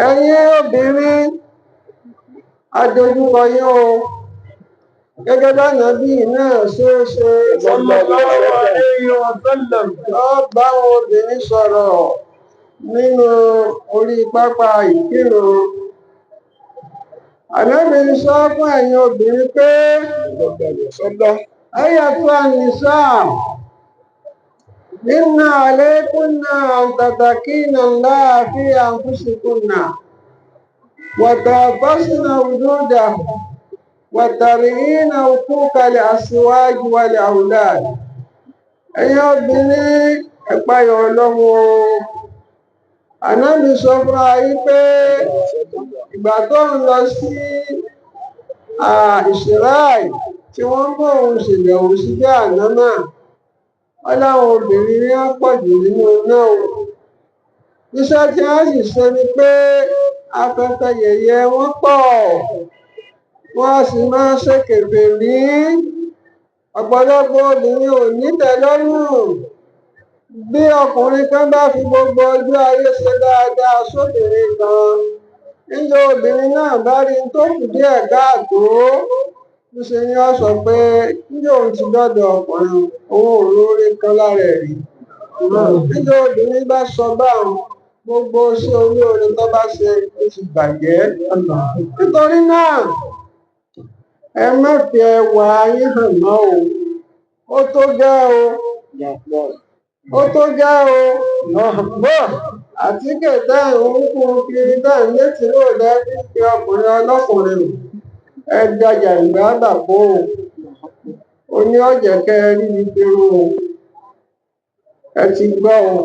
ẹ̀yin obìnrin adojúkọ yín o gẹ́gẹ́ bá nàbí náà ṣe sallallahu alayhi wa sallam lọ bá àwọn obìnrin sọ̀rọ̀ nínú orí pápá ìkírun. Ànábì sọ fún ẹ̀yin obìnrin pé ayatu an-nisa inna alaykunna an tattaqina Allaha fi anfusikunna wa tahfazna wujudahu wa tar'ina huquqa al-azwaj wal-awlad. Ẹ̀yin obìnrin ẹ páyà Ọlọ́run. Ànábì sọ fún ayé pé ìgbà tó ń lọ sí Ìsíráì tí wọ́n mú òun ṣèbẹ̀wò sí Jáhánámà, wọ́n láwọn obìnrin ní wọ́n pọ̀ jù nínú náà. Iṣẹ́ tí wọ́n sì ṣe ni pé afẹ́fẹ́ yẹ̀yẹ́ wọ́n pọ̀, wọ́n sì máa ń ṣe kèfèrí. Ọ̀pọ̀lọpọ̀ obìnrin ò ní tẹ́lọ́rùn. Bí ọkùnrin kan bá fi gbogbo ọjọ́ ayé ṣe dáadáa sóbìnrin kan, níjọ́ obìnrin náà bá rí tó kù díẹ̀ káàtó, níṣe ni ó sọ pé níjọ́ òun ti dọ́dọ̀ ọkùnrin òun ò lóore kan lára ẹ̀ rí. Níjọ́ obìnrin bá sọ báwọn, gbogbo iṣẹ́ olóore tó bá ṣe ó ti bàjẹ́. Nítorí náà ẹ má fi ẹwà yín hàn mọ́ o. Ó tó gẹ́ o. Ó tó gẹ́ o. Àtíkè tẹ́ ń kún kiri tẹ́ ń létí lóòdẹ fi ọkùnrin ọlọ́kùnrin o. Ẹ jàjà ìgbà dàpọ̀ o. Oní ọ̀jẹ̀ kẹ́ rí ní pẹ̀lú o. Ẹ ti gbọ́ o.